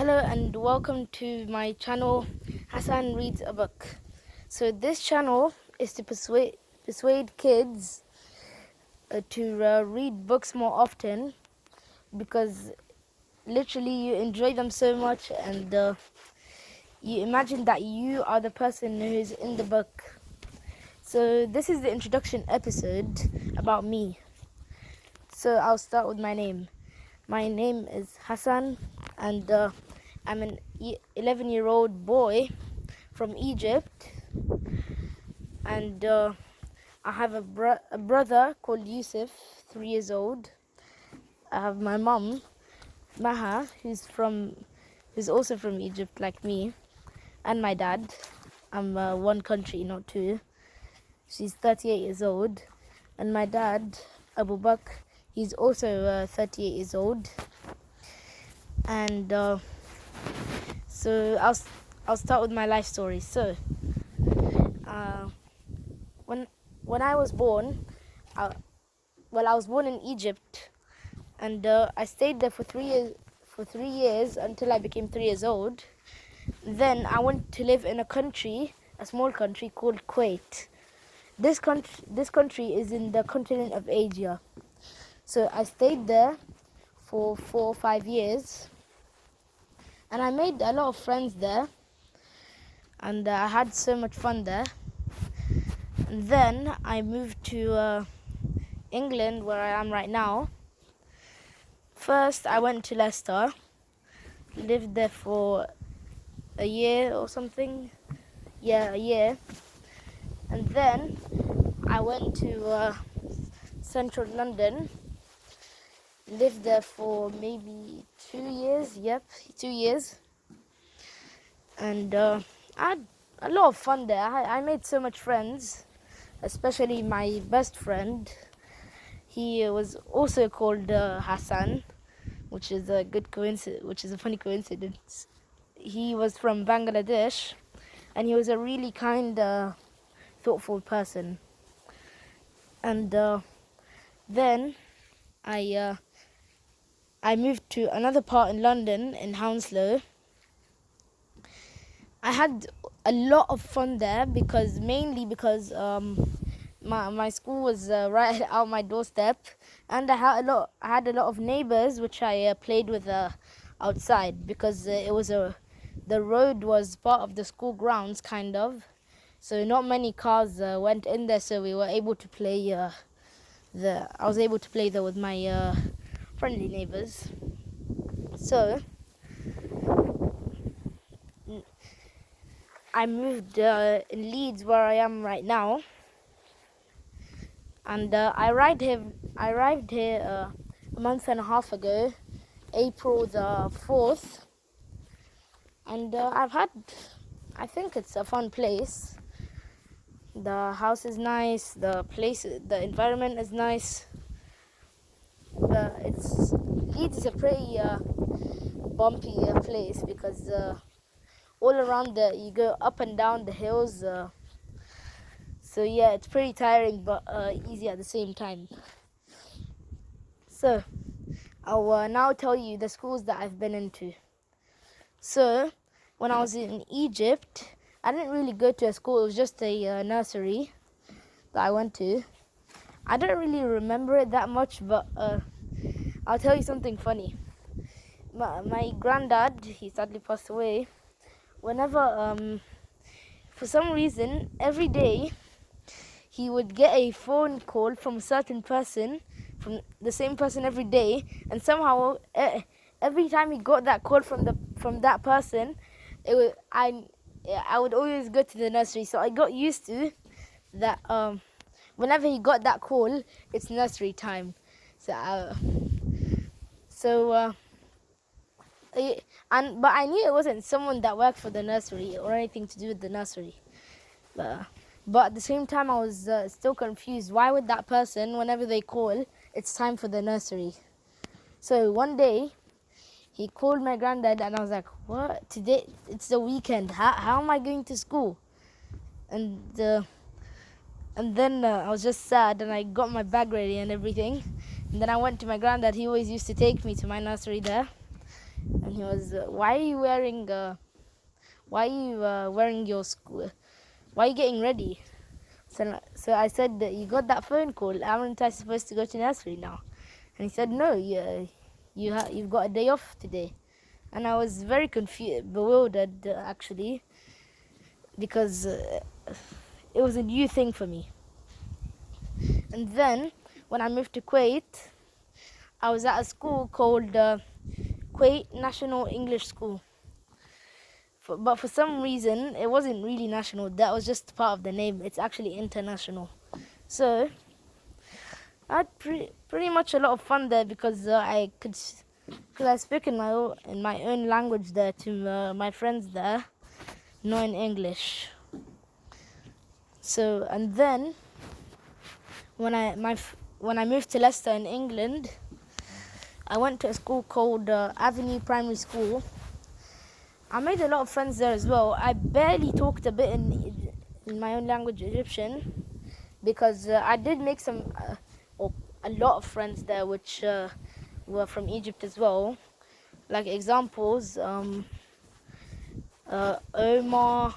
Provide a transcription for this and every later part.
Hello and welcome to my channel, Hassan Reads a Book. So this channel is to persuade kids to read books more often, because literally you enjoy them so much, and you imagine that you are the person who's in the book. So this is the introduction episode about me. So I'll start with my name. My name is Hassan, and I'm an 11-year-old boy from Egypt, and I have a brother called Yusuf, 3 years old. I have my mum, Maha, who's also from Egypt like me, and my dad. I'm one country, not two. She's 38 years old, and my dad, Abu Bakr, he's also 38 years old. And so I'll start with my life story. So when I was born, I was born in Egypt, and I stayed there for 3 years until I became 3 years old. Then I went to live in a small country called Kuwait. This country is in the continent of Asia. So I stayed there for 4 or 5 years, and I made a lot of friends there, and I had so much fun there. And then I moved to England, where I am right now. First, I went to Leicester, lived there for a year or something. Yeah, a year. And then I went to central London, lived there for maybe 2 years. Yep, 2 years. And I had a lot of fun there. I made so much friends, especially my best friend. He was also called Hassan, which is a funny coincidence. He was from Bangladesh, and he was a really kind, thoughtful person. And then I moved to another part in London, in Hounslow. I had a lot of fun there mainly because my school was right out my doorstep, and I had a lot of neighbors which I played with outside, because the road was part of the school grounds, kind of. So not many cars went in there, so we were able to play I was able to play there with my friendly neighbors. So I moved in Leeds, where I am right now, and I arrived here a month and a half ago, April the 4th, and I think it's a fun place. The house is nice, the environment is nice. Leeds is a pretty bumpy place, because all around you go up and down the hills. So yeah, it's pretty tiring, but easy at the same time. So I'll now tell you the schools that I've been into. So when I was in Egypt, I didn't really go to a school. It was just a nursery that I went to. I don't really remember it that much, but I'll tell you something funny. My granddad, he sadly passed away. Whenever, for some reason, every day, he would get a phone call from a certain person, from the same person every day, and somehow every time he got that call from that person, I would always go to the nursery. So I got used to that. Whenever he got that call, it's nursery time. But I knew it wasn't someone that worked for the nursery or anything to do with the nursery. But at the same time, I was still confused. Why would that person, whenever they call, it's time for the nursery? So one day, he called my granddad, and I was like, what? Today, it's the weekend. How am I going to school? And then I was just sad, and I got my bag ready and everything. And then I went to my granddad. He always used to take me to my nursery there. and he was, why are you wearing your school? Why are you getting ready? So I said, you got that phone call. Aren't I supposed to go to nursery now? And he said, no, you've got a day off today. And I was very confused, bewildered actually, because it was a new thing for me. And then when I moved to Kuwait, I was at a school called Kuwait National English School. But for some reason, it wasn't really national. That was just part of the name. It's actually international. So I had pretty much a lot of fun there because I spoke in my own language there to my friends there, not in English. So, and then when I moved to Leicester in England, I went to a school called Avenue Primary School. I made a lot of friends there as well. I barely talked a bit in my own language, Egyptian, because I did make a lot of friends there, which were from Egypt as well. Like examples, Omar,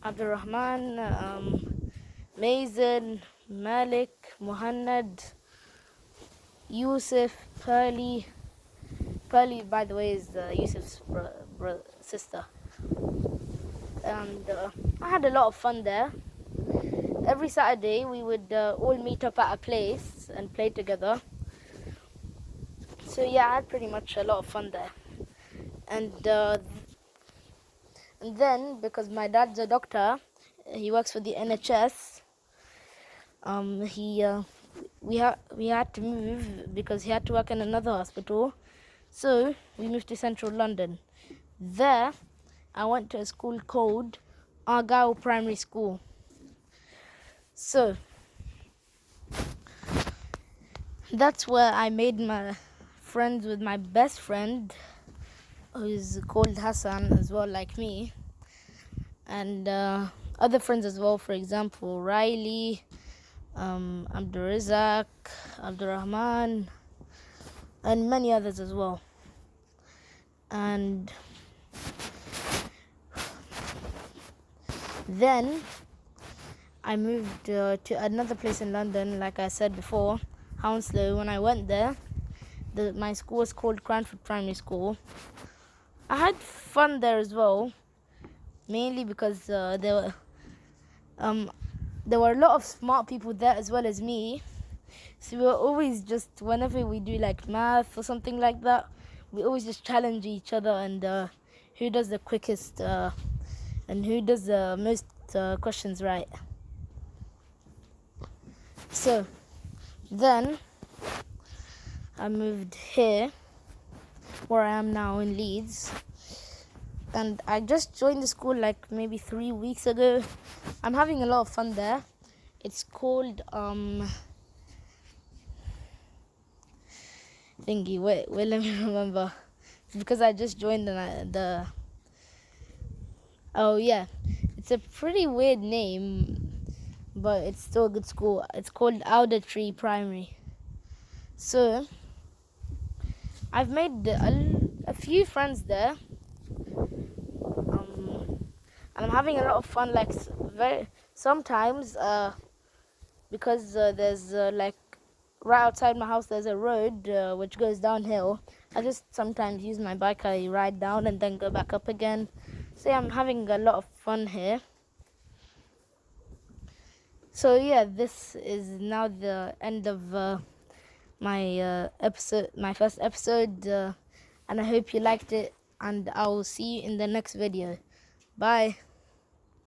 Abdurrahman, Mazen, Malik, Muhammad, Yusuf, Pearly. Pearly, by the way, is Yusuf's sister. And I had a lot of fun there. Every Saturday we would all meet up at a place and play together. So yeah, I had pretty much a lot of fun there. And then, because my dad's a doctor, he works for the NHS. We had to move because he had to work in another hospital. So we moved to central London. There, I went to a school called Argyle Primary School. So that's where I made my friends with my best friend, who's called Hassan as well, like me, and other friends as well. For example, Riley, Abdurazak, Abdurrahman, and many others as well. And then I moved to another place in London, like I said before, Hounslow. When I went there, my school was called Cranford Primary School. I had fun there as well, mainly because there were a lot of smart people there as well as me. So we were always just, whenever we do like math or something like that, we always just challenge each other and who does the quickest and who does the most questions right. So then I moved here, where I am now in Leeds, and I just joined the school like maybe 3 weeks ago. I'm having a lot of fun there. It's called thingy. Wait, let me remember. It's because I just joined the. Oh yeah, it's a pretty weird name, but it's still a good school. It's called Alder Tree Primary. So I've made a few friends there, and I'm having a lot of fun. Like sometimes, because there's like right outside my house, there's a road which goes downhill. I just sometimes use my bike. I ride down and then go back up again. So yeah, I'm having a lot of fun here. So yeah, this is now the end of my first episode, and I hope you liked it, and I will see you in the next video. Bye.